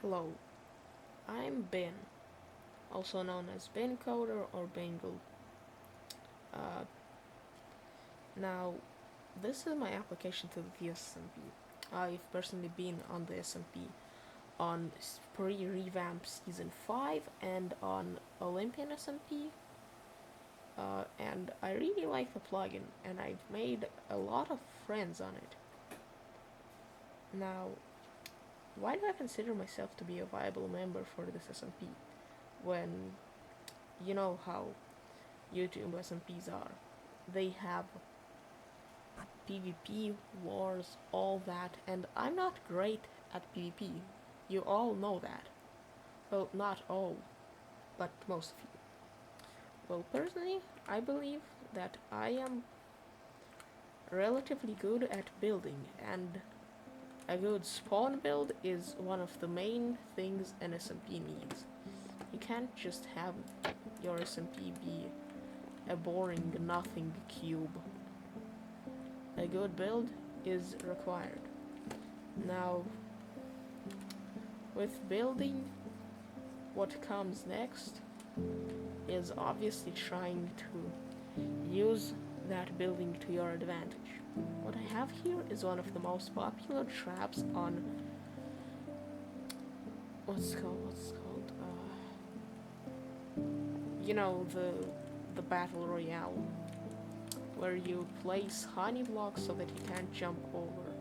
Hello, I'm Ben, also known as Ben Coder or Bengal. Uh, Now, this is my application to the theos SMP. I've personally been on the SMP on pre-revamp season 5 and on Olympian SMP, and I really like the plugin, and I've made a lot of friends on it. Now, why do I consider myself to be a viable member for this SMP when you know how YouTube SMPs are? They have PvP, wars, all that, and I'm not great at PvP. You all know that. Well, not all, but most of you. Well, personally, I believe that I am relatively good at building, and a good spawn build is one of the main things an SMP needs. You can't just have your SMP be a boring nothing cube. A good build is required. Now, with building, what comes next is obviously trying to use that building to your advantage. What I have here is one of the most popular traps on what's called you know, the battle royale, where you place honey blocks so that you can't jump over.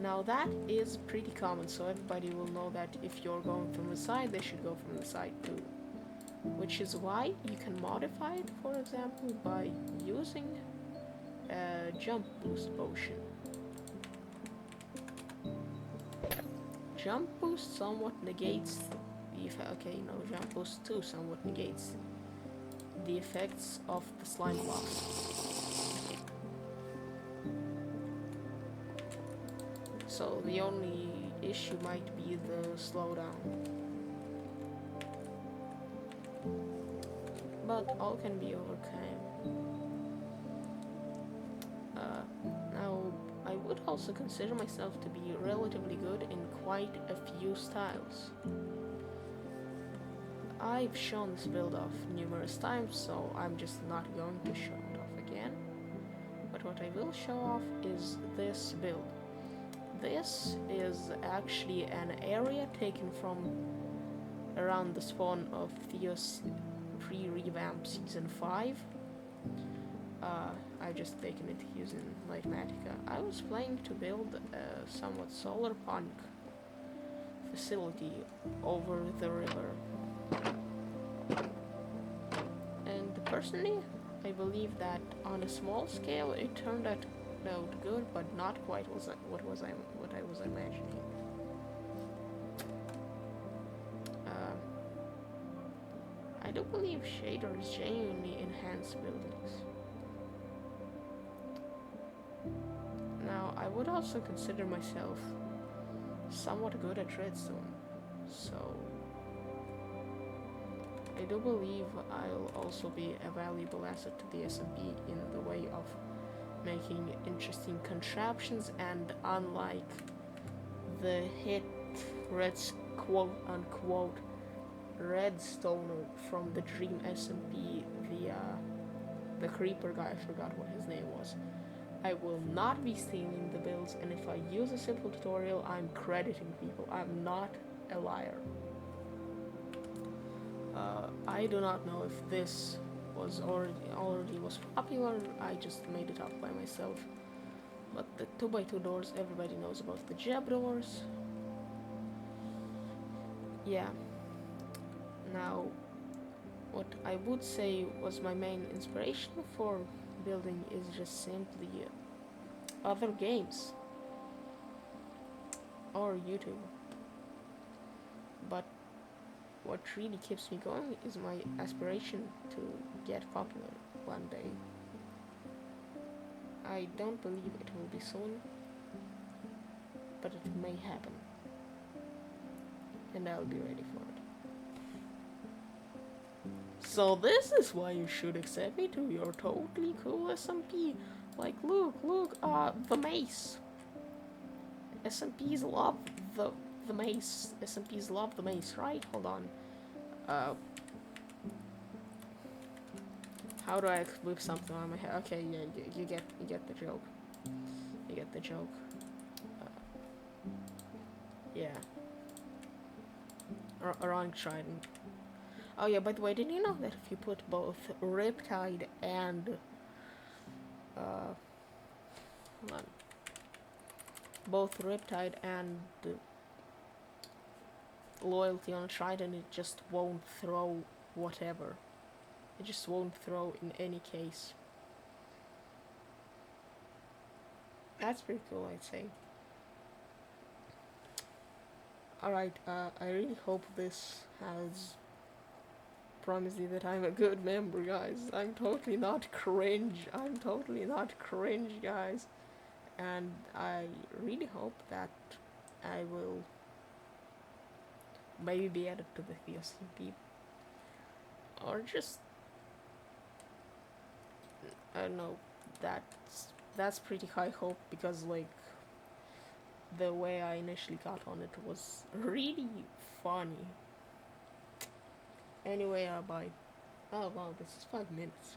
Now that is pretty common, so everybody will know that if you're going from the side, they should go from the side too. Which is why you can modify it, for example, by using a jump boost potion. Jump boost somewhat negates the effect. Okay, no, jump boost 2 somewhat negates the effects of the slime blocks. So the only issue might be the slowdown. But all can be overcome. Now, I would also consider myself to be relatively good in quite a few styles. I've shown this build off numerous times, so I'm just not going to show it off again. But what I will show off is this build. This is actually an area taken from around the spawn of Theos pre-revamp season 5. I've just taken it using Lightmatica. I was planning to build a somewhat solar punk facility over the river. And personally, I believe that on a small scale it turned out good, but not quite what I was imagining. I do believe shaders genuinely enhance buildings. Now, I would also consider myself somewhat good at redstone, so I do believe I'll also be a valuable asset to the SMP in the way of making interesting contraptions, and unlike the hit quote unquote redstone from the Dream SMP, the creeper guy, I forgot what his name was. I will not be stealing the builds, and if I use a simple tutorial, I'm crediting people. I'm not a liar. I do not know if this was already was popular. I just made it up by myself. But the 2x2 doors, everybody knows about the jab doors. Yeah. Now, what I would say was my main inspiration for building is just simply other games or YouTube. But what really keeps me going is my aspiration to get popular one day. I don't believe it will be soon, but it may happen, and I'll be ready for it. So this is why you should accept me to your totally cool SMP. Like, look, the mace. SMPs love the the mace. SMPs love the mace, right? Hold on. Uh, how do I whip something on my head? Okay, yeah, you get the joke. You get the joke. Yeah. Wrong trident. Oh yeah, by the way, did you know that if you put both Riptide and hold on, both Riptide and Loyalty on a trident, it just won't throw whatever. It just won't throw in any case. That's pretty cool, I'd say. Alright, I really hope this has promised you that I'm a good member, guys. I'm totally not cringe. I'm totally not cringe, guys. And I really hope that I will maybe be added to the theos CP. Or just, I don't know, that's pretty high hope because, like, the way I initially got on it was really funny. Anyway, bye. Oh wow, this is 5 minutes.